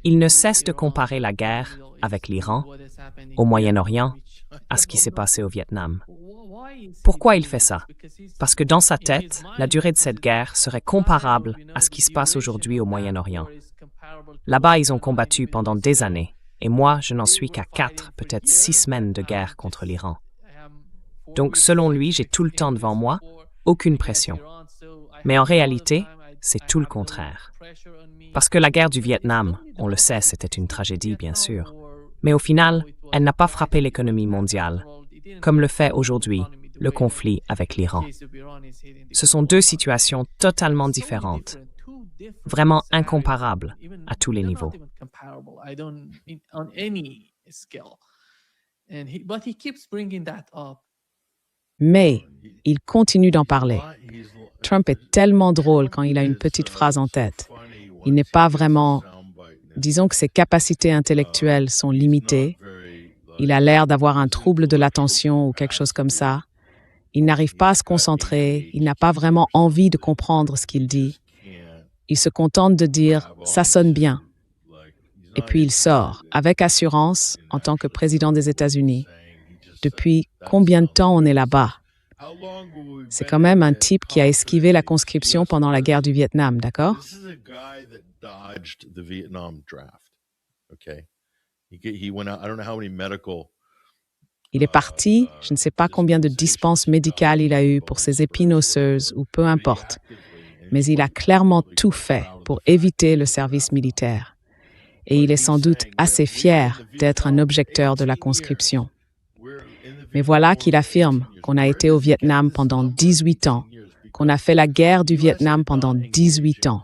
Il ne cesse de comparer la guerre avec l'Iran, au Moyen-Orient, à ce qui s'est passé au Vietnam. Pourquoi il fait ça? Parce que dans sa tête, la durée de cette guerre serait comparable à ce qui se passe aujourd'hui au Moyen-Orient. Là-bas, ils ont combattu pendant des années, et moi, je n'en suis qu'à 4, peut-être 6 semaines de guerre contre l'Iran. Donc, selon lui, j'ai tout le temps devant moi, aucune pression. Mais en réalité, c'est tout le contraire. Parce que la guerre du Vietnam, on le sait, c'était une tragédie, bien sûr. Mais au final, elle n'a pas frappé l'économie mondiale, comme le fait aujourd'hui le conflit avec l'Iran. Ce sont deux situations totalement différentes, vraiment incomparables à tous les niveaux. Mais il continue d'en parler. Trump est tellement drôle quand il a une petite phrase en tête. Il n'est pas vraiment... Disons que ses capacités intellectuelles sont limitées. Il a l'air d'avoir un trouble de l'attention ou quelque chose comme ça. Il n'arrive pas à se concentrer. Il n'a pas vraiment envie de comprendre ce qu'il dit. Il se contente de dire « ça sonne bien ». Et puis il sort, avec assurance, en tant que président des États-Unis. Depuis combien de temps on est là-bas? C'est quand même un type qui a esquivé la conscription pendant la guerre du Vietnam, d'accord? Il est parti, je ne sais pas combien de dispenses médicales il a eu pour ses épines osseuses ou peu importe, mais il a clairement tout fait pour éviter le service militaire. Et il est sans doute assez fier d'être un objecteur de la conscription. Mais voilà qu'il affirme qu'on a été au Vietnam pendant 18 ans, qu'on a fait la guerre du Vietnam pendant 18 ans.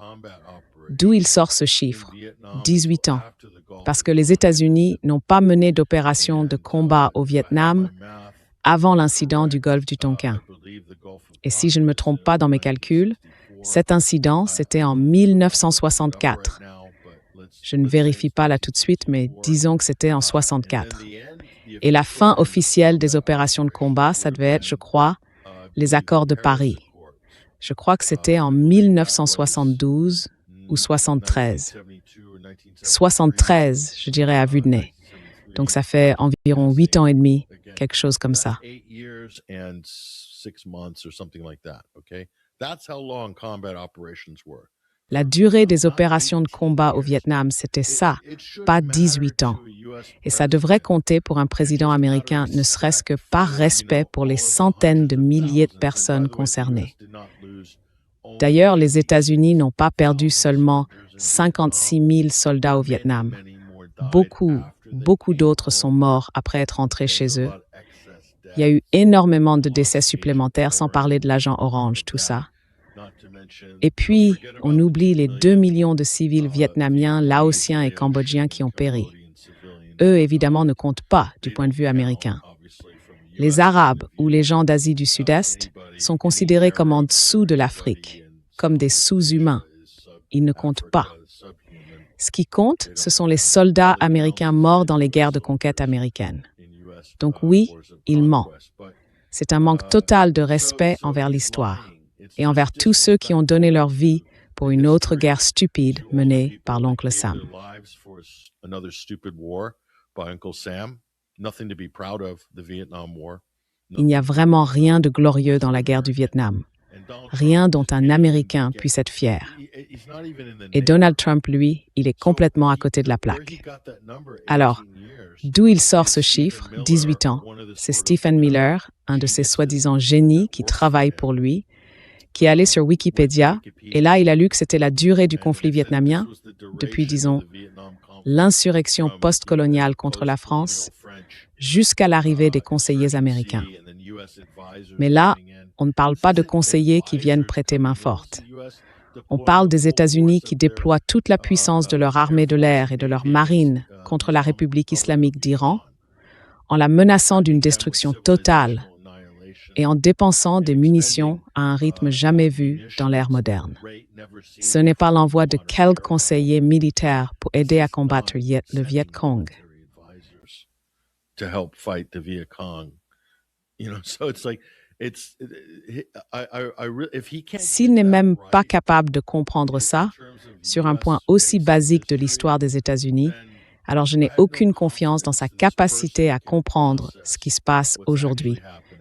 D'où il sort ce chiffre, 18 ans? Parce que les États-Unis n'ont pas mené d'opération de combat au Vietnam avant l'incident du golfe du Tonkin. Et si je ne me trompe pas dans mes calculs, cet incident, c'était en 1964. Je ne vérifie pas là tout de suite, mais disons que c'était en 64. Et la fin officielle des opérations de combat, ça devait être, je crois, les accords de Paris. Je crois que c'était en 1972 ou 73. 73, je dirais à vue de nez. Donc ça fait environ 8 ans et demi, quelque chose comme ça. La durée des opérations de combat au Vietnam, c'était ça, pas 18 ans. Et ça devrait compter pour un président américain, ne serait-ce que par respect pour les centaines de milliers de personnes concernées. D'ailleurs, les États-Unis n'ont pas perdu seulement 56 000 soldats au Vietnam. Beaucoup d'autres sont morts après être entrés chez eux. Il y a eu énormément de décès supplémentaires, sans parler de l'agent orange, tout ça. Et puis, on oublie les 2 millions de civils vietnamiens, laotiens et cambodgiens qui ont péri. Eux, évidemment, ne comptent pas du point de vue américain. Les Arabes ou les gens d'Asie du Sud-Est sont considérés comme en dessous de l'Afrique, comme des sous-humains. Ils ne comptent pas. Ce qui compte, ce sont les soldats américains morts dans les guerres de conquête américaines. Donc oui, il ment. C'est un manque total de respect envers l'histoire et envers tous ceux qui ont donné leur vie pour une autre guerre stupide menée par l'oncle Sam. Il n'y a vraiment rien de glorieux dans la guerre du Vietnam. Rien dont un Américain puisse être fier. Et Donald Trump, lui, il est complètement à côté de la plaque. Alors, d'où il sort ce chiffre, 18 ans? C'est Stephen Miller, un de ces soi-disant génies qui travaille pour lui, qui est allé sur Wikipédia, et là, il a lu que c'était la durée du conflit vietnamien, depuis, disons, l'insurrection post-coloniale contre la France, jusqu'à l'arrivée des conseillers américains. Mais là, on ne parle pas de conseillers qui viennent prêter main forte. On parle des États-Unis qui déploient toute la puissance de leur armée de l'air et de leur marine contre la République islamique d'Iran, en la menaçant d'une destruction totale et en dépensant des munitions à un rythme jamais vu dans l'ère moderne. Ce n'est pas l'envoi de quelques conseillers militaires pour aider à combattre le Viet Cong. S'il n'est même pas capable de comprendre ça, sur un point aussi basique de l'histoire des États-Unis, alors je n'ai aucune confiance dans sa capacité à comprendre ce qui se passe aujourd'hui,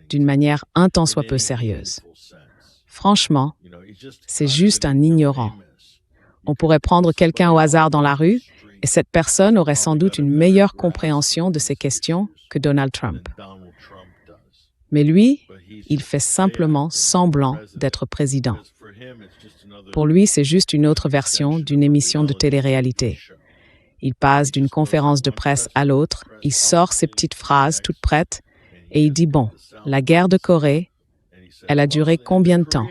d'une manière un tant soit peu sérieuse. Franchement, c'est juste un ignorant. On pourrait prendre quelqu'un au hasard dans la rue, et cette personne aurait sans doute une meilleure compréhension de ces questions que Donald Trump. Mais lui, il fait simplement semblant d'être président. Pour lui, c'est juste une autre version d'une émission de télé-réalité. Il passe d'une conférence de presse à l'autre, il sort ses petites phrases toutes prêtes, et il dit « Bon, la guerre de Corée, elle a duré combien de temps?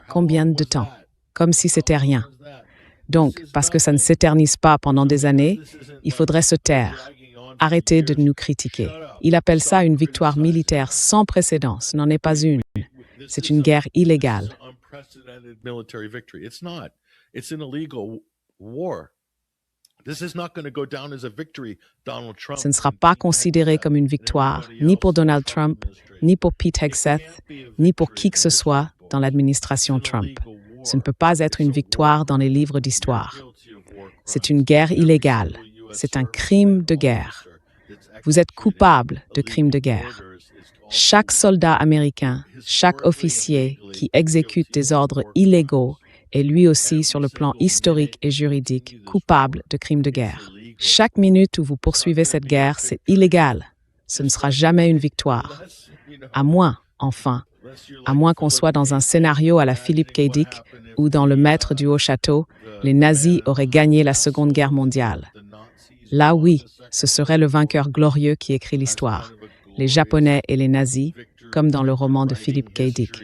Combien de temps? » Comme si c'était rien. Donc, parce que ça ne s'éternise pas pendant des années, il faudrait se taire. Arrêtez de nous critiquer. Il appelle ça une victoire militaire sans précédent. Ce n'en est pas une. C'est une guerre illégale. Ce ne sera pas considéré comme une victoire, ni pour Donald Trump, ni pour Pete Hegseth, ni pour qui que ce soit dans l'administration Trump. Ce ne peut pas être une victoire dans les livres d'histoire. C'est une guerre illégale. C'est un crime de guerre. Vous êtes coupable de crimes de guerre. Chaque soldat américain, chaque officier qui exécute des ordres illégaux est lui aussi, sur le plan historique et juridique, coupable de crimes de guerre. Chaque minute où vous poursuivez cette guerre, c'est illégal. Ce ne sera jamais une victoire. À moins, enfin, à moins qu'on soit dans un scénario à la Philip K. Dick où, dans Le Maître du Haut-Château, les nazis auraient gagné la Seconde Guerre mondiale. Là, oui, ce serait le vainqueur glorieux qui écrit l'histoire, les Japonais et les nazis, comme dans le roman de Philip K. Dick.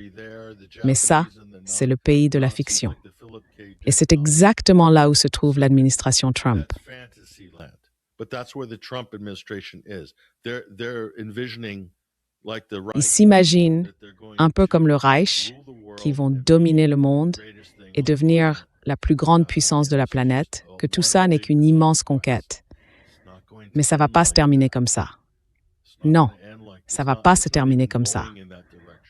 Mais ça, c'est le pays de la fiction. Et c'est exactement là où se trouve l'administration Trump. Ils s'imaginent, un peu comme le Reich, qui vont dominer le monde et devenir la plus grande puissance de la planète, que tout ça n'est qu'une immense conquête. Mais ça ne va pas se terminer comme ça. Non, ça ne va pas se terminer comme ça.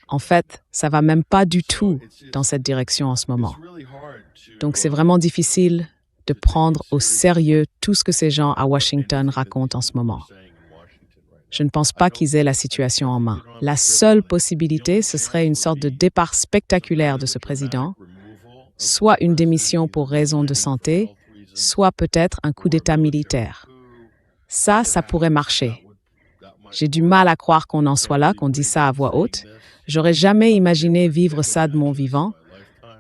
En fait, ça ne va même pas du tout dans cette direction en ce moment. Donc c'est vraiment difficile de prendre au sérieux tout ce que ces gens à Washington racontent en ce moment. Je ne pense pas qu'ils aient la situation en main. La seule possibilité, ce serait une sorte de départ spectaculaire de ce président, soit une démission pour raison de santé, soit peut-être un coup d'État militaire. Ça pourrait marcher. J'ai du mal à croire qu'on en soit là, qu'on dise ça à voix haute. J'aurais jamais imaginé vivre ça de mon vivant,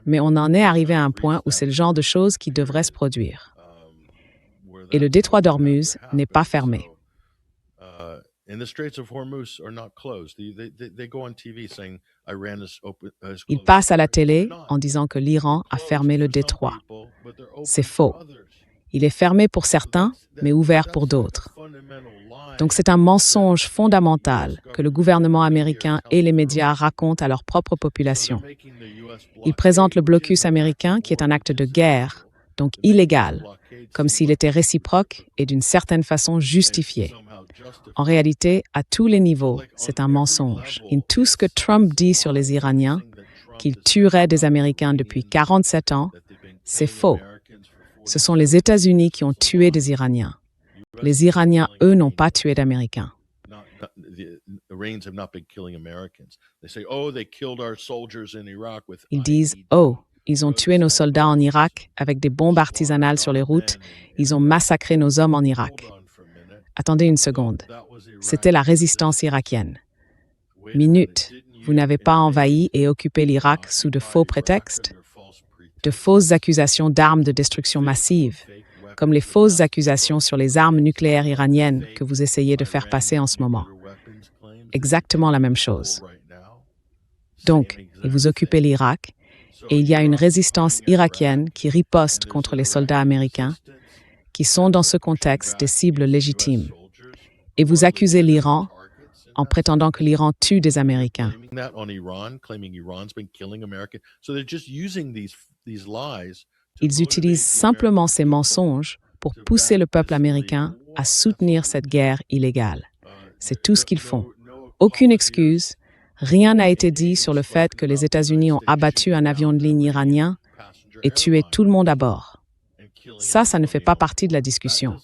mais on en est arrivé à un point où c'est le genre de choses qui devrait se produire. Et le détroit d'Ormuz n'est pas fermé. Il passe à la télé en disant que l'Iran a fermé le détroit. C'est faux. Il est fermé pour certains, mais ouvert pour d'autres. Donc c'est un mensonge fondamental que le gouvernement américain et les médias racontent à leur propre population. Ils présentent le blocus américain, qui est un acte de guerre, donc illégal, comme s'il était réciproque et d'une certaine façon justifié. En réalité, à tous les niveaux, c'est un mensonge. Et tout ce que Trump dit sur les Iraniens, qu'il tuerait des Américains depuis 47 ans, c'est faux. Ce sont les États-Unis qui ont tué des Iraniens. Les Iraniens, eux, n'ont pas tué d'Américains. Ils disent « Oh, ils ont tué nos soldats en Irak avec des bombes artisanales sur les routes. Ils ont massacré nos hommes en Irak. » Attendez une seconde. C'était la résistance irakienne. Minute, vous n'avez pas envahi et occupé l'Irak sous de faux prétextes? De fausses accusations d'armes de destruction massive, comme les fausses accusations sur les armes nucléaires iraniennes que vous essayez de faire passer en ce moment. Exactement la même chose. Donc, vous occupez l'Irak, et il y a une résistance irakienne qui riposte contre les soldats américains, qui sont dans ce contexte des cibles légitimes. Et vous accusez l'Iran en prétendant que l'Iran tue des Américains. Ils utilisent simplement ces mensonges pour pousser le peuple américain à soutenir cette guerre illégale. C'est tout ce qu'ils font. Aucune excuse, rien n'a été dit sur le fait que les États-Unis ont abattu un avion de ligne iranien et tué tout le monde à bord. Ça ne fait pas partie de la discussion.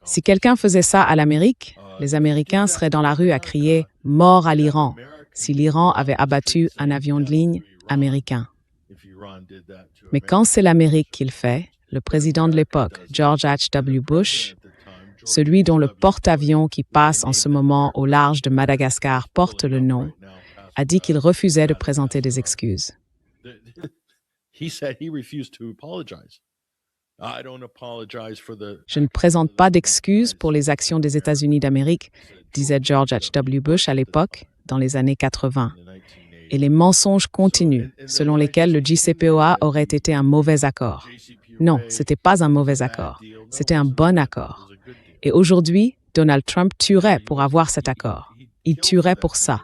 Si quelqu'un faisait ça à l'Amérique, les Américains seraient dans la rue à crier « Mort à l'Iran » si l'Iran avait abattu un avion de ligne américain. Mais quand c'est l'Amérique qui le fait, le président de l'époque, George H.W. Bush, celui dont le porte-avions qui passe en ce moment au large de Madagascar porte le nom, a dit qu'il refusait de présenter des excuses. Je ne présente pas d'excuses pour les actions des États-Unis d'Amérique, disait George H.W. Bush à l'époque, dans les années 80. Et les mensonges continuent, selon lesquels le JCPOA aurait été un mauvais accord. Non, ce n'était pas un mauvais accord, c'était un bon accord. Et aujourd'hui, Donald Trump tuerait pour avoir cet accord. Il tuerait pour ça.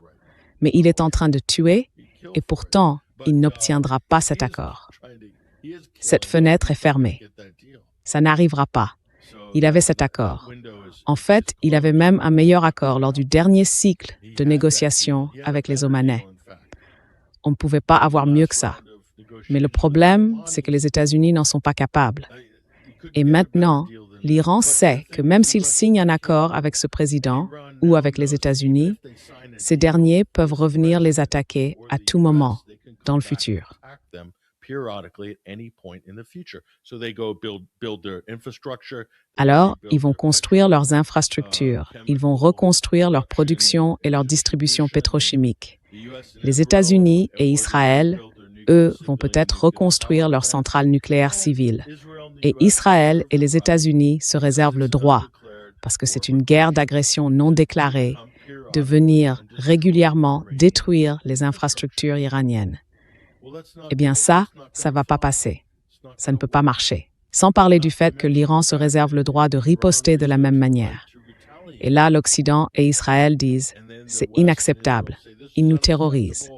Mais il est en train de tuer, et pourtant, il n'obtiendra pas cet accord. Cette fenêtre est fermée. Ça n'arrivera pas. Il avait cet accord. En fait, il avait même un meilleur accord lors du dernier cycle de négociations avec les Omanais. On ne pouvait pas avoir mieux que ça. Mais le problème, c'est que les États-Unis n'en sont pas capables. Et maintenant, l'Iran sait que même s'il signe un accord avec ce président ou avec les États-Unis, ces derniers peuvent revenir les attaquer à tout moment dans le futur. Alors, ils vont construire leurs infrastructures, ils vont reconstruire leur production et leur distribution pétrochimique. Les États-Unis et Israël, eux, vont peut-être reconstruire leurs centrales nucléaires civiles. Et Israël et les États-Unis se réservent le droit, parce que c'est une guerre d'agression non déclarée, de venir régulièrement détruire les infrastructures iraniennes. Eh bien ça ne va pas passer. Ça ne peut pas marcher. Sans parler du fait que l'Iran se réserve le droit de riposter de la même manière. Et là, l'Occident et Israël disent « c'est inacceptable, ils nous terrorisent ».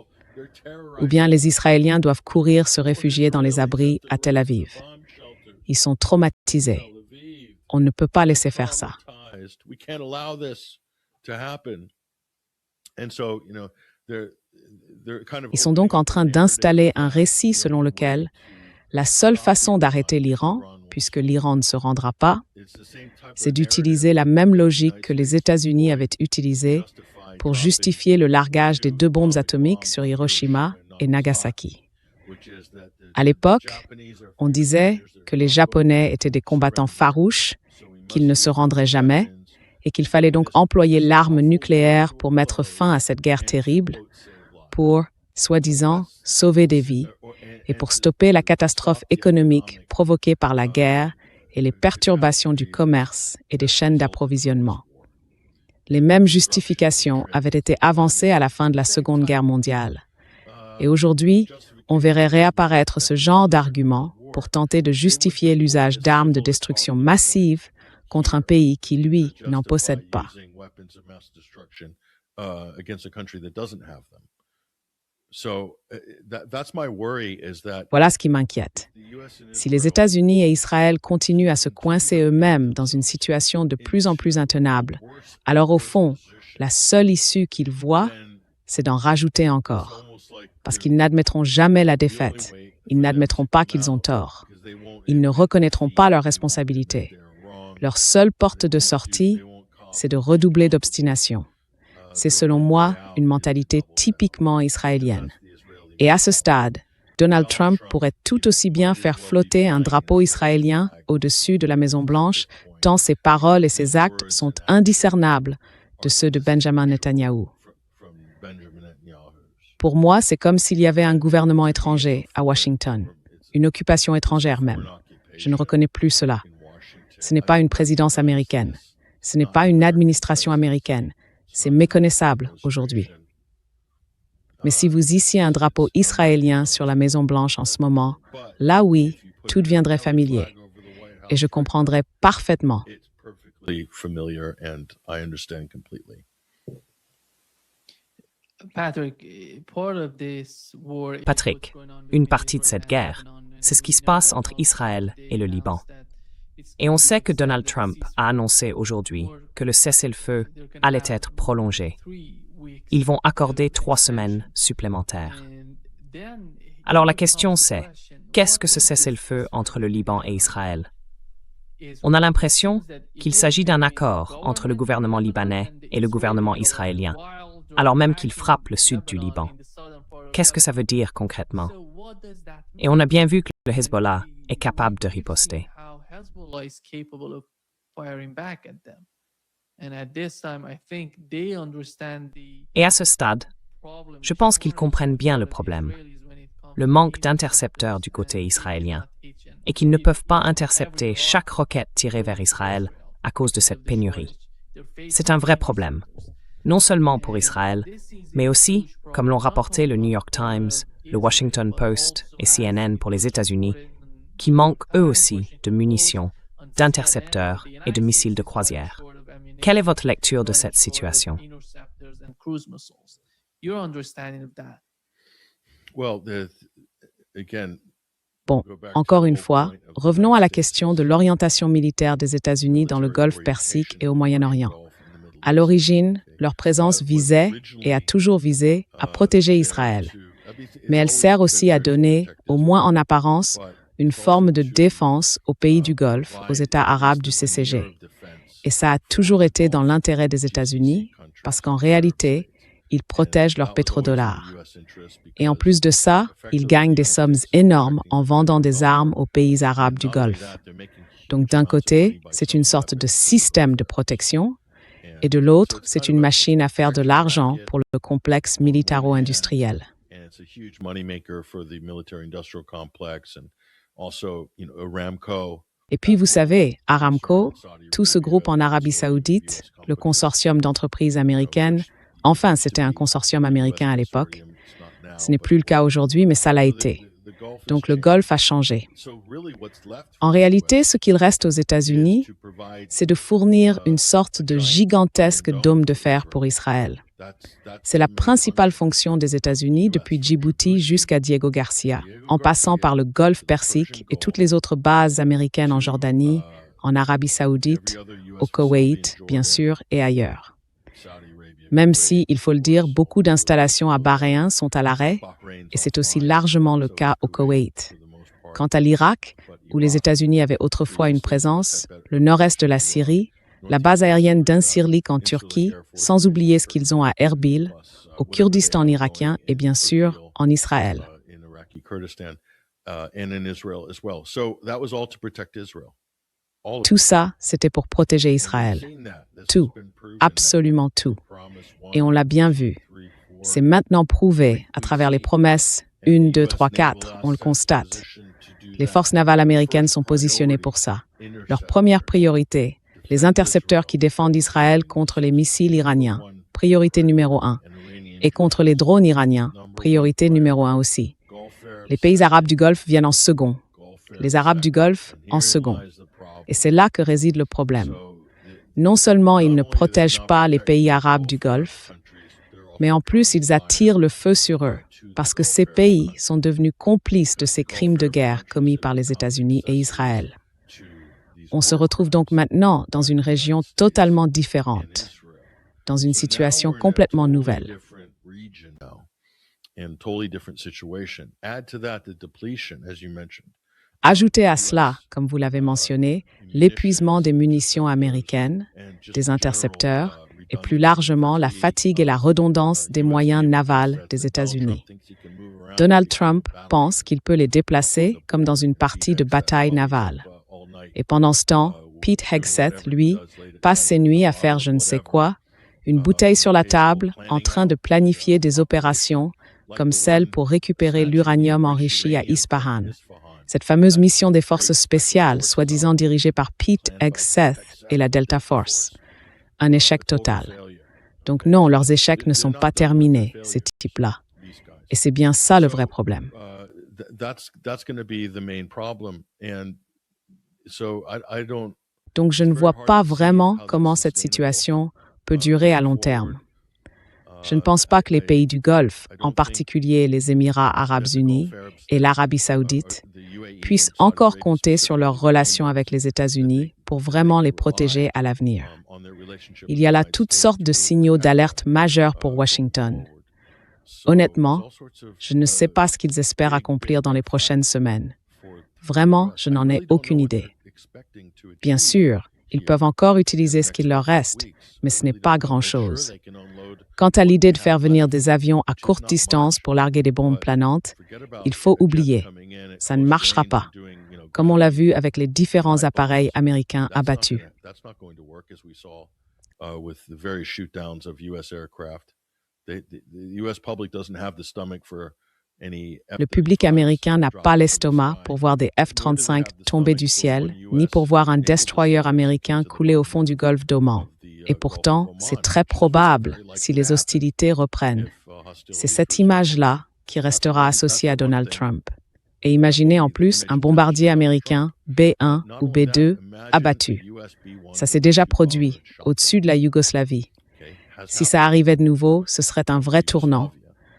Ou bien les Israéliens doivent courir se réfugier dans les abris à Tel Aviv. Ils sont traumatisés. On ne peut pas laisser faire ça. Ils sont donc en train d'installer un récit selon lequel la seule façon d'arrêter l'Iran, puisque l'Iran ne se rendra pas, c'est d'utiliser la même logique que les États-Unis avaient utilisée pour justifier le largage des 2 bombes atomiques sur Hiroshima et Nagasaki. À l'époque, on disait que les Japonais étaient des combattants farouches, qu'ils ne se rendraient jamais, et qu'il fallait donc employer l'arme nucléaire pour mettre fin à cette guerre terrible, pour, soi-disant, sauver des vies, et pour stopper la catastrophe économique provoquée par la guerre et les perturbations du commerce et des chaînes d'approvisionnement. Les mêmes justifications avaient été avancées à la fin de la Seconde Guerre mondiale. Et aujourd'hui, on verrait réapparaître ce genre d'arguments pour tenter de justifier l'usage d'armes de destruction massive contre un pays qui, lui, n'en possède pas. Voilà ce qui m'inquiète. Si les États-Unis et Israël continuent à se coincer eux-mêmes dans une situation de plus en plus intenable, alors au fond, la seule issue qu'ils voient, c'est d'en rajouter encore. Parce qu'ils n'admettront jamais la défaite. Ils n'admettront pas qu'ils ont tort. Ils ne reconnaîtront pas leurs responsabilités. Leur seule porte de sortie, c'est de redoubler d'obstination. C'est selon moi une mentalité typiquement israélienne. Et à ce stade, Donald Trump pourrait tout aussi bien faire flotter un drapeau israélien au-dessus de la Maison-Blanche, tant ses paroles et ses actes sont indiscernables de ceux de Benjamin Netanyahou. Pour moi, c'est comme s'il y avait un gouvernement étranger à Washington, une occupation étrangère même. Je ne reconnais plus cela. Ce n'est pas une présidence américaine. Ce n'est pas une administration américaine. C'est méconnaissable aujourd'hui. Mais si vous hissiez un drapeau israélien sur la Maison-Blanche en ce moment, là oui, tout deviendrait familier. Et je comprendrais parfaitement. Patrick, une partie de cette guerre, c'est ce qui se passe entre Israël et le Liban. Et on sait que Donald Trump a annoncé aujourd'hui que le cessez-le-feu allait être prolongé. Ils vont accorder 3 semaines supplémentaires. Alors la question c'est, qu'est-ce que ce cessez-le-feu entre le Liban et Israël? On a l'impression qu'il s'agit d'un accord entre le gouvernement libanais et le gouvernement israélien, alors même qu'il frappe le sud du Liban. Qu'est-ce que ça veut dire concrètement? Et on a bien vu que le Hezbollah est capable de riposter. Et à ce stade, je pense qu'ils comprennent bien le problème, le manque d'intercepteurs du côté israélien, et qu'ils ne peuvent pas intercepter chaque roquette tirée vers Israël à cause de cette pénurie. C'est un vrai problème, non seulement pour Israël, mais aussi, comme l'ont rapporté le New York Times, le Washington Post et CNN pour les États-Unis, qui manquent eux aussi de munitions, d'intercepteurs et de missiles de croisière. Quelle est votre lecture de cette situation? Bon, encore une fois, revenons à la question de l'orientation militaire des États-Unis dans le Golfe Persique et au Moyen-Orient. À l'origine, leur présence visait, et a toujours visé, à protéger Israël. Mais elle sert aussi à donner, au moins en apparence, une forme de défense aux pays du Golfe, aux États arabes du CCG. Et ça a toujours été dans l'intérêt des États-Unis, parce qu'en réalité, ils protègent leurs pétrodollars. Et en plus de ça, ils gagnent des sommes énormes en vendant des armes aux pays arabes du Golfe. Donc d'un côté, c'est une sorte de système de protection, et de l'autre, c'est une machine à faire de l'argent pour le complexe militaro-industriel. Et puis vous savez, Aramco, tout ce groupe en Arabie Saoudite, le consortium d'entreprises américaines, enfin c'était un consortium américain à l'époque, ce n'est plus le cas aujourd'hui, mais ça l'a été. Donc le Golfe a changé. En réalité, ce qu'il reste aux États-Unis, c'est de fournir une sorte de gigantesque dôme de fer pour Israël. C'est la principale fonction des États-Unis depuis Djibouti jusqu'à Diego Garcia, en passant par le Golfe Persique et toutes les autres bases américaines en Jordanie, en Arabie Saoudite, au Koweït, bien sûr, et ailleurs. Même si, il faut le dire, beaucoup d'installations à Bahreïn sont à l'arrêt, et c'est aussi largement le cas au Koweït. Quant à l'Irak, où les États-Unis avaient autrefois une présence, le nord-est de la Syrie, la base aérienne d'Incirlik en Turquie, sans oublier ce qu'ils ont à Erbil, au Kurdistan irakien et bien sûr en Israël. Tout ça, c'était pour protéger Israël. Tout, absolument tout. Et on l'a bien vu. C'est maintenant prouvé à travers les promesses 1, 2, 3, 4, on le constate. Les forces navales américaines sont positionnées pour ça. Leur première priorité, les intercepteurs qui défendent Israël contre les missiles iraniens, priorité numéro 1, et contre les drones iraniens, priorité numéro 1 aussi. Les pays arabes du Golfe viennent en second. Les Arabes du Golfe en second. Et c'est là que réside le problème. Non seulement ils ne protègent pas les pays arabes du Golfe, mais en plus ils attirent le feu sur eux, parce que ces pays sont devenus complices de ces crimes de guerre commis par les États-Unis et Israël. On se retrouve donc maintenant dans une région totalement différente, dans une situation complètement nouvelle. Ajoutez à cela, comme vous l'avez mentionné, l'épuisement des munitions américaines, des intercepteurs, et plus largement la fatigue et la redondance des moyens navals des États-Unis. Donald Trump pense qu'il peut les déplacer comme dans une partie de bataille navale. Et pendant ce temps, Pete Hegseth, lui, passe ses nuits à faire je ne sais quoi, une bouteille sur la table, en train de planifier des opérations comme celle pour récupérer l'uranium enrichi à Isfahan. Cette fameuse mission des forces spéciales, soi-disant dirigée par Pete Hegseth et la Delta Force. Un échec total. Donc non, leurs échecs ne sont pas terminés, ces types-là. Et c'est bien ça le vrai problème. Donc je ne vois pas vraiment comment cette situation peut durer à long terme. Je ne pense pas que les pays du Golfe, en particulier les Émirats arabes unis et l'Arabie saoudite, puissent encore compter sur leurs relations avec les États-Unis pour vraiment les protéger à l'avenir. Il y a là toutes sortes de signaux d'alerte majeurs pour Washington. Honnêtement, je ne sais pas ce qu'ils espèrent accomplir dans les prochaines semaines. Vraiment, je n'en ai aucune idée. Bien sûr, ils peuvent encore utiliser ce qu'il leur reste, mais ce n'est pas grand-chose. Quant à l'idée de faire venir des avions à courte distance pour larguer des bombes planantes, il faut oublier. Ça ne marchera pas, comme on l'a vu avec les différents appareils américains abattus. Le public américain n'a pas l'estomac pour voir des F-35 tomber du ciel, ni pour voir un destroyer américain couler au fond du golfe d'Oman. Et pourtant, c'est très probable si les hostilités reprennent. C'est cette image-là qui restera associée à Donald Trump. Et imaginez en plus un bombardier américain B-1 ou B-2 abattu. Ça s'est déjà produit au-dessus de la Yougoslavie. Si ça arrivait de nouveau, ce serait un vrai tournant,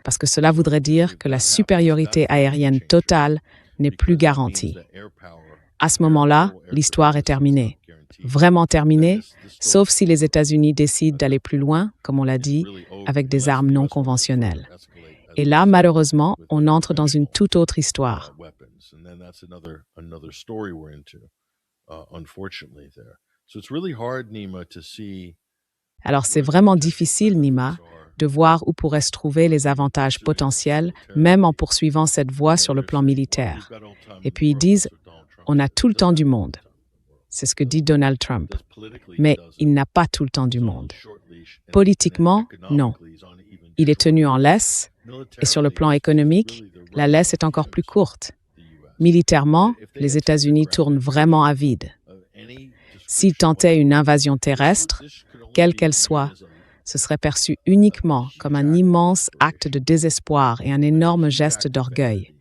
parce que cela voudrait dire que la supériorité aérienne totale n'est plus garantie. À ce moment-là, l'histoire est terminée. Vraiment terminée, sauf si les États-Unis décident d'aller plus loin, comme on l'a dit, avec des armes non conventionnelles. Et là, malheureusement, on entre dans une toute autre histoire. Alors c'est vraiment difficile, Nima, de voir où pourraient se trouver les avantages potentiels, même en poursuivant cette voie sur le plan militaire. Et puis ils disent, on a tout le temps du monde. C'est ce que dit Donald Trump. Mais il n'a pas tout le temps du monde. Politiquement, non. Il est tenu en laisse, et sur le plan économique, la laisse est encore plus courte. Militairement, les États-Unis tournent vraiment à vide. S'ils tentaient une invasion terrestre, quelle qu'elle soit, ce serait perçu uniquement comme un immense acte de désespoir et un énorme geste d'orgueil.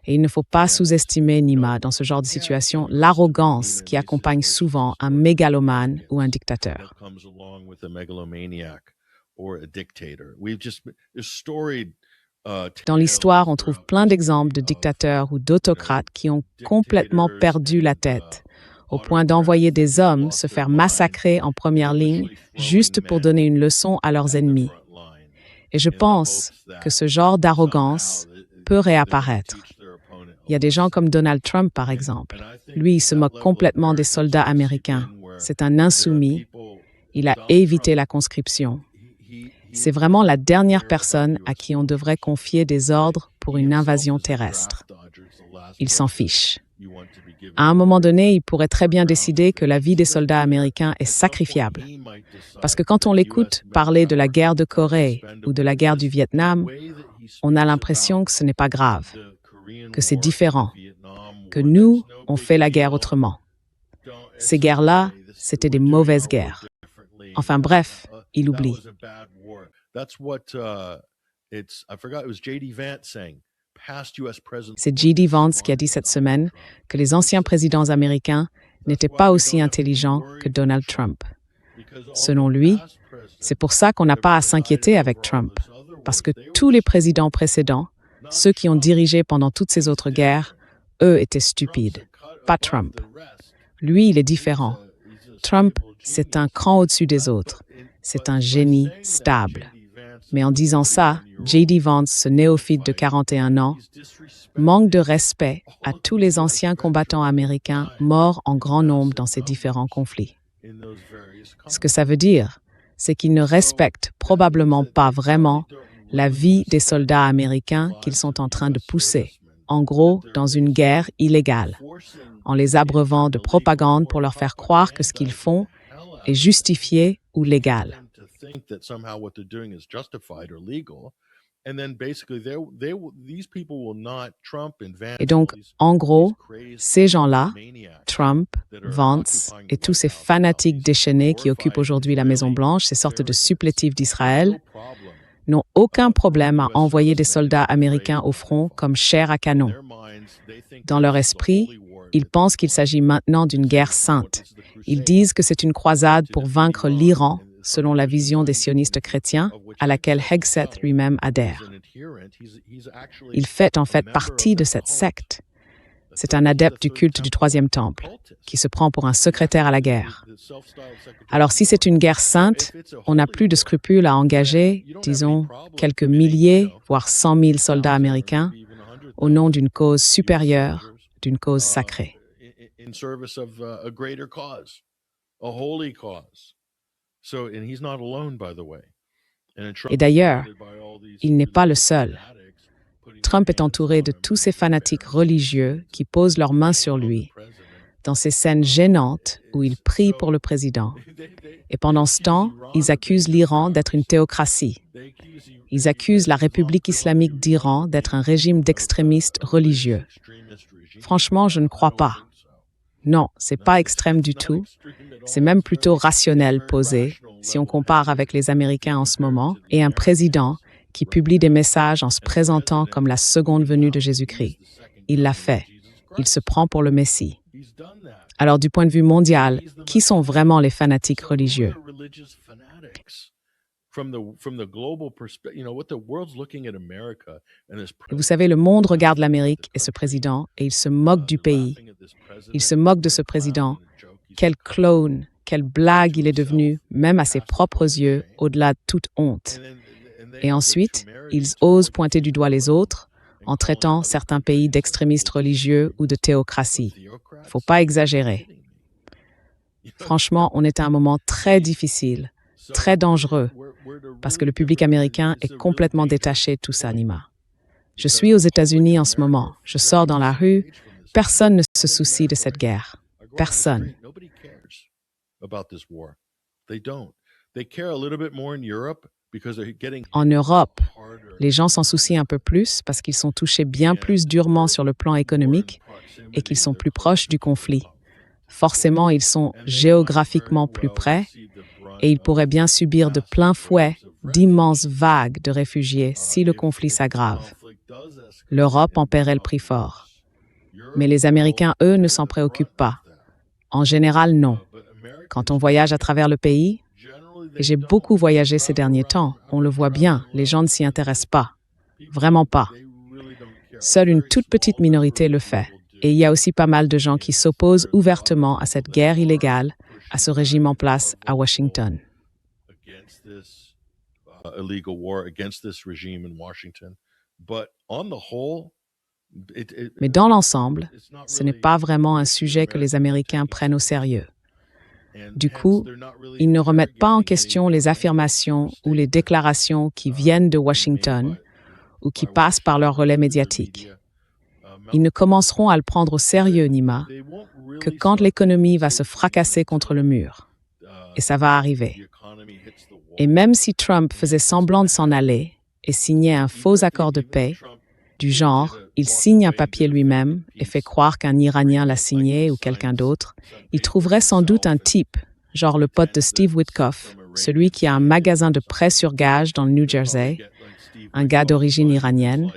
Et il ne faut pas sous-estimer, Nima, dans ce genre de situation, l'arrogance qui accompagne souvent un mégalomane ou un dictateur. Dans l'histoire, on trouve plein d'exemples de dictateurs ou d'autocrates qui ont complètement perdu la tête, au point d'envoyer des hommes se faire massacrer en première ligne juste pour donner une leçon à leurs ennemis. Et je pense que ce genre d'arrogance peut réapparaître. Il y a des gens comme Donald Trump, par exemple. Lui, il se moque complètement des soldats américains. C'est un insoumis. Il a évité la conscription. C'est vraiment la dernière personne à qui on devrait confier des ordres pour une invasion terrestre. Il s'en fiche. À un moment donné, il pourrait très bien décider que la vie des soldats américains est sacrifiable. Parce que quand on l'écoute parler de la guerre de Corée ou de la guerre du Vietnam, on a l'impression que ce n'est pas grave, que c'est différent, que nous, on fait la guerre autrement. Ces guerres-là, c'était des mauvaises guerres. Enfin bref, il oublie. C'est J.D. Vance qui a dit cette semaine que les anciens présidents américains n'étaient pas aussi intelligents que Donald Trump. Selon lui, c'est pour ça qu'on n'a pas à s'inquiéter avec Trump, parce que tous les présidents précédents, ceux qui ont dirigé pendant toutes ces autres guerres, eux étaient stupides, pas Trump. Lui, il est différent. Trump, c'est un cran au-dessus des autres. C'est un génie stable. Mais en disant ça, J.D. Vance, ce néophyte de 41 ans, manque de respect à tous les anciens combattants américains morts en grand nombre dans ces différents conflits. Ce que ça veut dire, c'est qu'ils ne respectent probablement pas vraiment la vie des soldats américains qu'ils sont en train de pousser, en gros, dans une guerre illégale, en les abreuvant de propagande pour leur faire croire que ce qu'ils font est justifié ou légal. Et donc, en gros, ces gens-là, Trump, Vance et tous ces fanatiques déchaînés qui occupent aujourd'hui la Maison-Blanche, ces sortes de supplétifs d'Israël, n'ont aucun problème à envoyer des soldats américains au front comme chair à canon. Dans leur esprit, ils pensent qu'il s'agit maintenant d'une guerre sainte. Ils disent que c'est une croisade pour vaincre l'Iran, selon la vision des sionistes chrétiens, à laquelle Hegseth lui-même adhère. Il fait en fait partie de cette secte. C'est un adepte du culte du troisième temple, qui se prend pour un secrétaire à la guerre. Alors si c'est une guerre sainte, on n'a plus de scrupules à engager, disons, quelques milliers, voire 100 000 soldats américains, au nom d'une cause supérieure, d'une cause sacrée. Et d'ailleurs, il n'est pas le seul. Trump est entouré de tous ces fanatiques religieux qui posent leurs mains sur lui, dans ces scènes gênantes où il prie pour le président. Et pendant ce temps, ils accusent l'Iran d'être une théocratie. Ils accusent la République islamique d'Iran d'être un régime d'extrémistes religieux. Franchement, je ne crois pas. Non, c'est pas extrême du tout. C'est même plutôt rationnel posé, si on compare avec les Américains en ce moment, et un président qui publie des messages en se présentant comme la seconde venue de Jésus-Christ. Il l'a fait. Il se prend pour le Messie. Alors, du point de vue mondial, qui sont vraiment les fanatiques religieux? Et vous savez, le monde regarde l'Amérique et ce président, et il se moque du pays. Il se moque de ce président. Quel clown, quelle blague il est devenu, même à ses propres yeux, au-delà de toute honte. Et ensuite, ils osent pointer du doigt les autres en traitant certains pays d'extrémistes religieux ou de théocratie. Il ne faut pas exagérer. Franchement, on est à un moment très difficile, très dangereux, parce que le public américain est complètement détaché de tout ça, Nima. Je suis aux États-Unis en ce moment. Je sors dans la rue. Personne ne se soucie de cette guerre. Personne. En Europe, les gens s'en soucient un peu plus parce qu'ils sont touchés bien plus durement sur le plan économique et qu'ils sont plus proches du conflit. Forcément, ils sont géographiquement plus près et ils pourraient bien subir de plein fouet d'immenses vagues de réfugiés si le conflit s'aggrave. L'Europe en paierait le prix fort. Mais les Américains, eux, ne s'en préoccupent pas. En général, non. Quand on voyage à travers le pays, et j'ai beaucoup voyagé ces derniers temps, on le voit bien, les gens ne s'y intéressent pas. Vraiment pas. Seule une toute petite minorité le fait. Et il y a aussi pas mal de gens qui s'opposent ouvertement à cette guerre illégale, à ce régime en place à Washington. Mais dans l'ensemble, ce n'est pas vraiment un sujet que les Américains prennent au sérieux. Du coup, ils ne remettent pas en question les affirmations ou les déclarations qui viennent de Washington ou qui passent par leur relais médiatique. Ils ne commenceront à le prendre au sérieux, Nima, que quand l'économie va se fracasser contre le mur. Et ça va arriver. Et même si Trump faisait semblant de s'en aller et signait un faux accord de paix, du genre, il signe un papier lui-même et fait croire qu'un Iranien l'a signé ou quelqu'un d'autre, il trouverait sans doute un type, genre le pote de Steve Witkoff, celui qui a un magasin de prêt sur gage dans le New Jersey, un gars d'origine iranienne,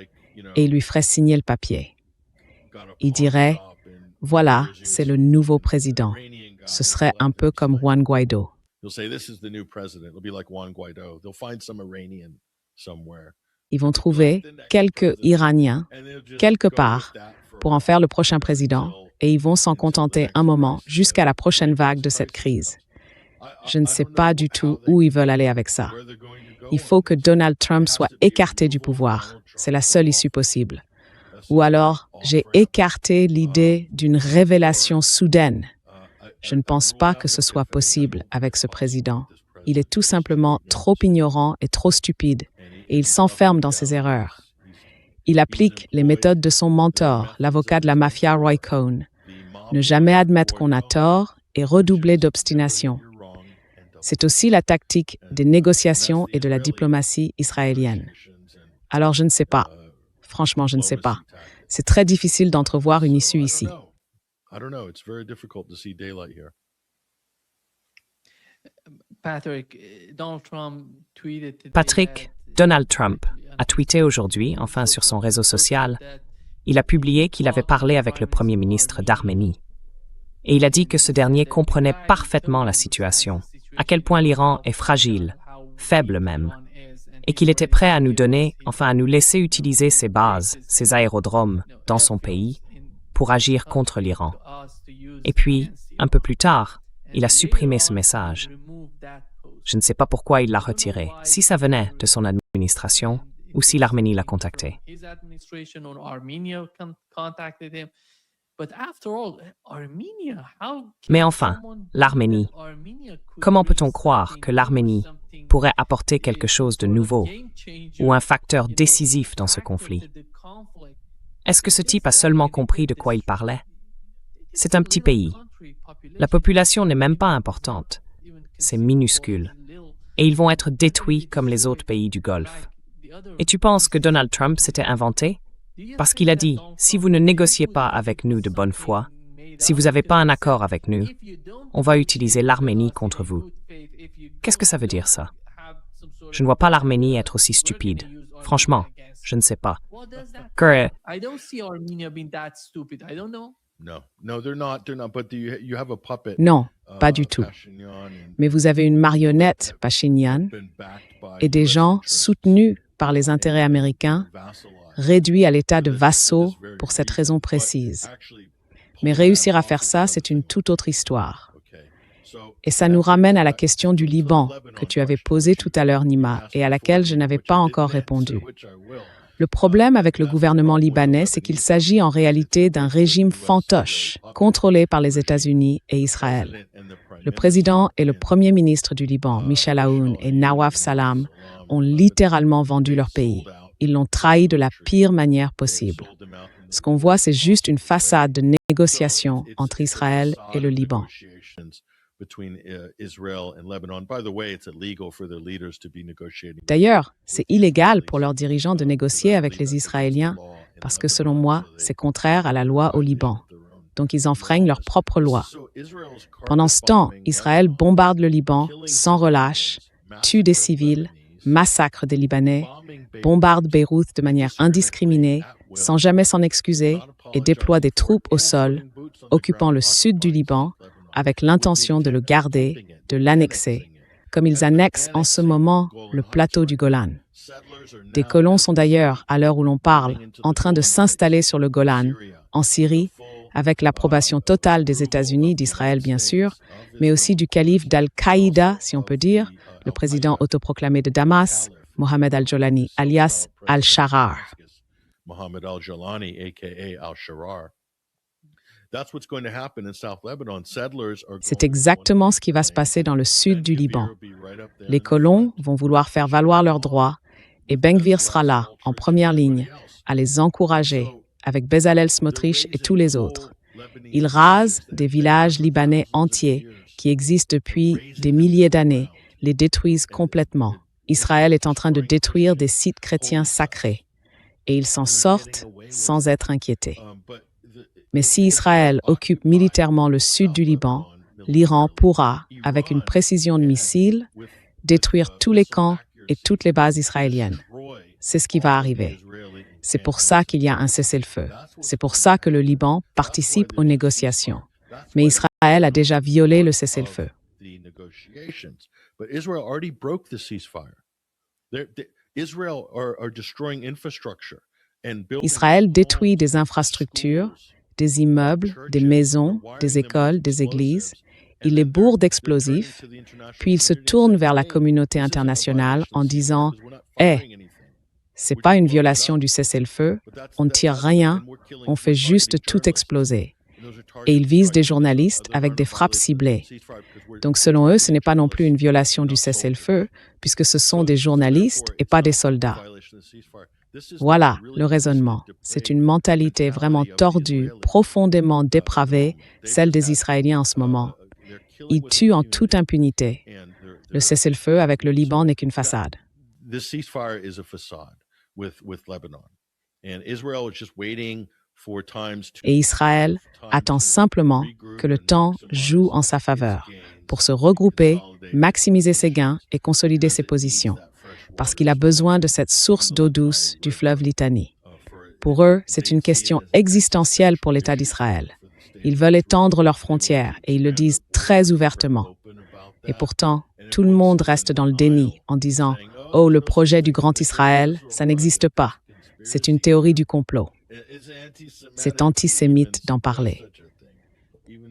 et il lui ferait signer le papier. Il dirait, voilà, c'est le nouveau président. Ce serait un peu comme Juan Guaido. Ils vont trouver quelques Iraniens, quelque part, pour en faire le prochain président, et ils vont s'en contenter un moment jusqu'à la prochaine vague de cette crise. Je ne sais pas du tout où ils veulent aller avec ça. Il faut que Donald Trump soit écarté du pouvoir. C'est la seule issue possible. Ou alors, j'ai écarté l'idée d'une révélation soudaine. Je ne pense pas que ce soit possible avec ce président. Il est tout simplement trop ignorant et trop stupide. Et il s'enferme dans ses erreurs. Il applique les méthodes de son mentor, l'avocat de la mafia Roy Cohn. Ne jamais admettre qu'on a tort et redoubler d'obstination. C'est aussi la tactique des négociations et de la diplomatie israélienne. Alors je ne sais pas. Franchement, je ne sais pas. C'est très difficile d'entrevoir une issue ici. Patrick, Donald Trump a tweeté aujourd'hui, enfin sur son réseau social, il a publié qu'il avait parlé avec le Premier ministre d'Arménie. Et il a dit que ce dernier comprenait parfaitement la situation, à quel point l'Iran est fragile, faible même, et qu'il était prêt à nous donner, enfin à nous laisser utiliser ses bases, ses aérodromes, dans son pays, pour agir contre l'Iran. Et puis, un peu plus tard, il a supprimé ce message. Je ne sais pas pourquoi il l'a retiré, si ça venait de son administration ou si l'Arménie l'a contacté. Mais enfin, l'Arménie. Comment peut-on croire que l'Arménie pourrait apporter quelque chose de nouveau ou un facteur décisif dans ce conflit? Est-ce que ce type a seulement compris de quoi il parlait? C'est un petit pays. La population n'est même pas importante. C'est minuscule. Et ils vont être détruits comme les autres pays du Golfe. Et tu penses que Donald Trump s'était inventé? Parce qu'il a dit, si vous ne négociez pas avec nous de bonne foi, si vous n'avez pas un accord avec nous, on va utiliser l'Arménie contre vous. Qu'est-ce que ça veut dire, ça? Je ne vois pas l'Arménie être aussi stupide. Franchement, je ne sais pas. Que... Non, pas du tout. Mais vous avez une marionnette, Pachinian, et des gens soutenus par les intérêts américains, réduits à l'état de vassaux pour cette raison précise. Mais réussir à faire ça, c'est une toute autre histoire. Et ça nous ramène à la question du Liban que tu avais posée tout à l'heure, Nima, et à laquelle je n'avais pas encore répondu. Le problème avec le gouvernement libanais, c'est qu'il s'agit en réalité d'un régime fantoche, contrôlé par les États-Unis et Israël. Le président et le premier ministre du Liban, Michel Aoun et Nawaf Salam, ont littéralement vendu leur pays. Ils l'ont trahi de la pire manière possible. Ce qu'on voit, c'est juste une façade de négociation entre Israël et le Liban. D'ailleurs, c'est illégal pour leurs dirigeants de négocier avec les Israéliens parce que, selon moi, c'est contraire à la loi au Liban. Donc, ils enfreignent leur propre loi. Pendant ce temps, Israël bombarde le Liban sans relâche, tue des civils, massacre des Libanais, bombarde Beyrouth de manière indiscriminée, sans jamais s'en excuser, et déploie des troupes au sol, occupant le sud du Liban, avec l'intention de le garder, de l'annexer, comme ils annexent en ce moment le plateau du Golan. Des colons sont d'ailleurs, à l'heure où l'on parle, en train de s'installer sur le Golan, en Syrie, avec l'approbation totale des États-Unis, d'Israël bien sûr, mais aussi du calife d'Al-Qaïda, si on peut dire, le président autoproclamé de Damas, Mohamed al-Jolani, alias al-Sharar. Mohamed al-Jolani, a.k.a. al-Sharar. C'est exactement ce qui va se passer dans le sud du Liban. Les colons vont vouloir faire valoir leurs droits et Ben Gvir sera là, en première ligne, à les encourager, avec Bezalel Smotrich et tous les autres. Ils rasent des villages libanais entiers qui existent depuis des milliers d'années, les détruisent complètement. Israël est en train de détruire des sites chrétiens sacrés et ils s'en sortent sans être inquiétés. Mais si Israël occupe militairement le sud du Liban, l'Iran pourra, avec une précision de missile, détruire tous les camps et toutes les bases israéliennes. C'est ce qui va arriver. C'est pour ça qu'il y a un cessez-le-feu. C'est pour ça que le Liban participe aux négociations. Mais Israël a déjà violé le cessez-le-feu. Israël détruit des infrastructures, des immeubles, des maisons, des écoles, des églises. Il les bourre d'explosifs, puis il se tourne vers la communauté internationale en disant « Hey, c'est pas une violation du cessez-le-feu, on ne tire rien, on fait juste tout exploser. » Et ils visent des journalistes avec des frappes ciblées. Donc selon eux, ce n'est pas non plus une violation du cessez-le-feu, puisque ce sont des journalistes et pas des soldats. Voilà le raisonnement. C'est une mentalité vraiment tordue, profondément dépravée, celle des Israéliens en ce moment. Ils tuent en toute impunité. Le cessez-le-feu avec le Liban n'est qu'une façade. Et Israël attend simplement que le temps joue en sa faveur pour se regrouper, maximiser ses gains et consolider ses positions, parce qu'il a besoin de cette source d'eau douce du fleuve Litanie. Pour eux, c'est une question existentielle pour l'État d'Israël. Ils veulent étendre leurs frontières et ils le disent très ouvertement. Et pourtant, tout le monde reste dans le déni en disant « Oh, le projet du Grand Israël, ça n'existe pas. C'est une théorie du complot. » C'est antisémite d'en parler.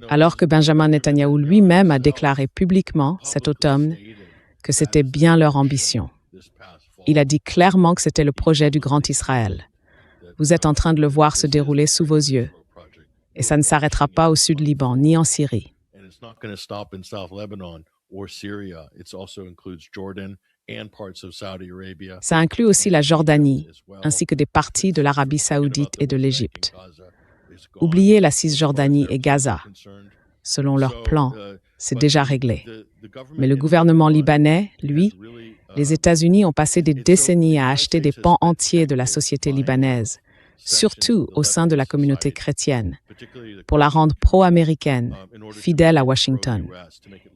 Alors que Benjamin Netanyahou lui-même a déclaré publiquement cet automne que c'était bien leur ambition. Il a dit clairement que c'était le projet du Grand Israël. Vous êtes en train de le voir se dérouler sous vos yeux. Et ça ne s'arrêtera pas au sud Liban, ni en Syrie. Ça inclut aussi la Jordanie, ainsi que des parties de l'Arabie saoudite et de l'Égypte. Oubliez la Cisjordanie et Gaza. Selon leur plan, c'est déjà réglé. Mais le gouvernement libanais, lui, les États-Unis ont passé des décennies à acheter des pans entiers de la société libanaise, surtout au sein de la communauté chrétienne, pour la rendre pro-américaine, fidèle à Washington.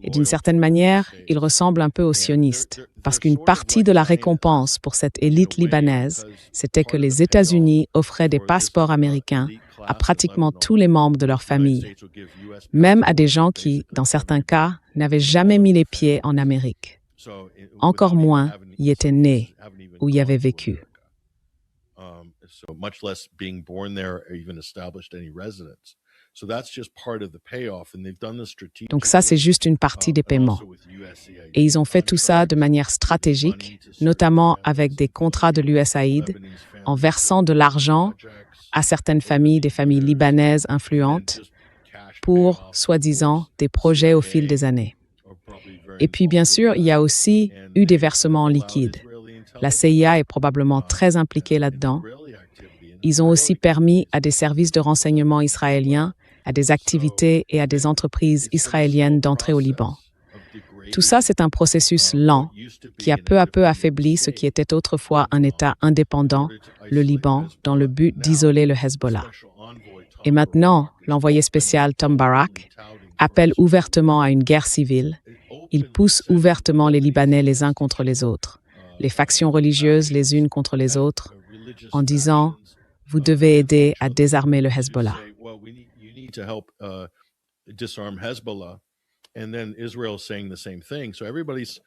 Et d'une certaine manière, il ressemble un peu aux sionistes, parce qu'une partie de la récompense pour cette élite libanaise, c'était que les États-Unis offraient des passeports américains à pratiquement tous les membres de leur famille, même à des gens qui, dans certains cas, n'avaient jamais mis les pieds en Amérique. Encore moins y étaient nés ou y avaient vécu. Donc ça, c'est juste une partie des paiements. Et ils ont fait tout ça de manière stratégique, notamment avec des contrats de l'USAID, en versant de l'argent à certaines familles, des familles libanaises influentes, pour, soi-disant, des projets au fil des années. Et puis, bien sûr, il y a aussi eu des versements en liquide. La CIA est probablement très impliquée là-dedans. Ils ont aussi permis à des services de renseignement israéliens, à des activités et à des entreprises israéliennes d'entrer au Liban. Tout ça, c'est un processus lent qui a peu à peu affaibli ce qui était autrefois un État indépendant, le Liban, dans le but d'isoler le Hezbollah. Et maintenant, l'envoyé spécial Tom Barak appelle ouvertement à une guerre civile. Il pousse ouvertement les Libanais les uns contre les autres, les factions religieuses les unes contre les autres, en disant « Vous devez aider à désarmer le Hezbollah ».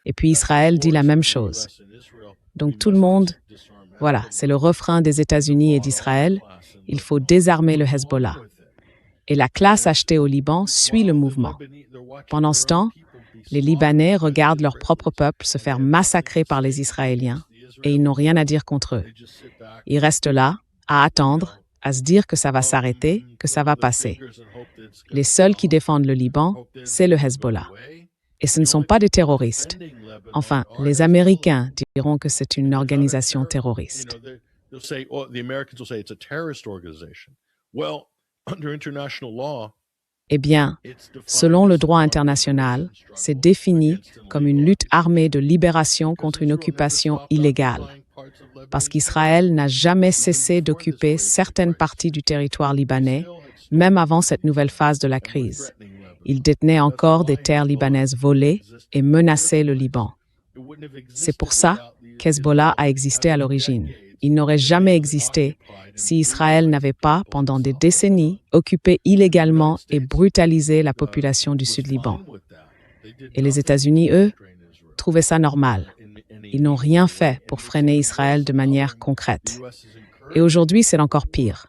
Et puis Israël dit la même chose. Donc tout le monde, voilà, c'est le refrain des États-Unis et d'Israël, il faut désarmer le Hezbollah. Et la classe achetée au Liban suit le mouvement. Pendant ce temps, les Libanais regardent leur propre peuple se faire massacrer par les Israéliens et ils n'ont rien à dire contre eux. Ils restent là, à attendre, à se dire que ça va s'arrêter, que ça va passer. Les seuls qui défendent le Liban, c'est le Hezbollah. Et ce ne sont pas des terroristes. Enfin, les Américains diront que c'est une organisation terroriste. Eh bien, selon le droit international, c'est défini comme une lutte armée de libération contre une occupation illégale, parce qu'Israël n'a jamais cessé d'occuper certaines parties du territoire libanais, même avant cette nouvelle phase de la crise. Il détenait encore des terres libanaises volées et menaçait le Liban. C'est pour ça qu'Hezbollah a existé à l'origine. Il n'aurait jamais existé si Israël n'avait pas, pendant des décennies, occupé illégalement et brutalisé la population du Sud-Liban. Et les États-Unis, eux, trouvaient ça normal. Ils n'ont rien fait pour freiner Israël de manière concrète. Et aujourd'hui, c'est encore pire.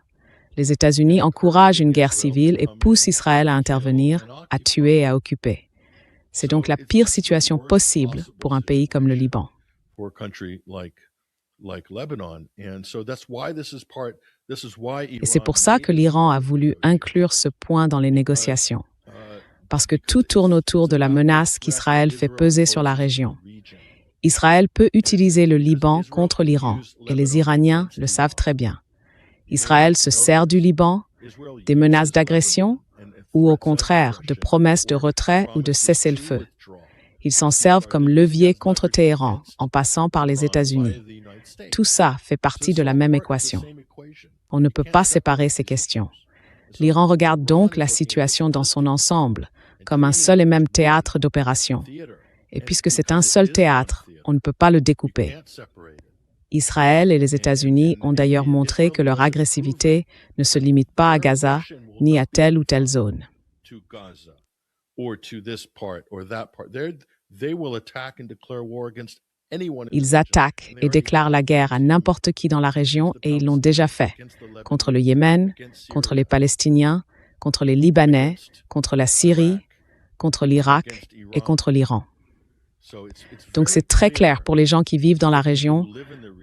Les États-Unis encouragent une guerre civile et poussent Israël à intervenir, à tuer et à occuper. C'est donc la pire situation possible pour un pays comme le Liban. Et c'est pour ça que l'Iran a voulu inclure ce point dans les négociations, parce que tout tourne autour de la menace qu'Israël fait peser sur la région. Israël peut utiliser le Liban contre l'Iran, et les Iraniens le savent très bien. Israël se sert du Liban, des menaces d'agression, ou au contraire, de promesses de retrait ou de cessez-le-feu. Ils s'en servent comme levier contre Téhéran, en passant par les États-Unis. Tout ça fait partie de la même équation. On ne peut pas séparer ces questions. L'Iran regarde donc la situation dans son ensemble, comme un seul et même théâtre d'opération. Et puisque c'est un seul théâtre, on ne peut pas le découper. Israël et les États-Unis ont d'ailleurs montré que leur agressivité ne se limite pas à Gaza, ni à telle ou telle zone. They will attack and declare war against Ils attaquent et déclarent la guerre à n'importe qui dans la région et ils l'ont déjà fait. Contre le Yémen, contre les Palestiniens, contre les Libanais, contre la Syrie, contre l'Irak et contre l'Iran. Donc c'est très clair pour les gens qui vivent dans la région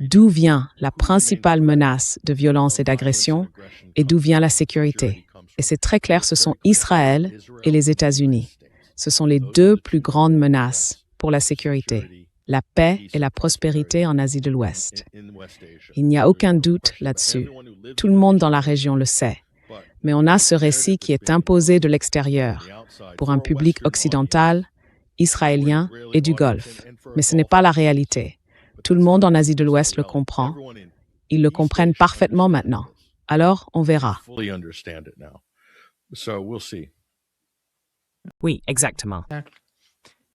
d'où vient la principale menace de violence et d'agression et d'où vient la sécurité. Et c'est très clair, ce sont Israël et les États-Unis. Ce sont les deux plus grandes menaces pour la sécurité, la paix et la prospérité en Asie de l'Ouest. Il n'y a aucun doute là-dessus. Tout le monde dans la région le sait. Mais on a ce récit qui est imposé de l'extérieur pour un public occidental, israélien et du Golfe. Mais ce n'est pas la réalité. Tout le monde en Asie de l'Ouest le comprend. Ils le comprennent parfaitement maintenant. Alors, on verra. Oui, exactement.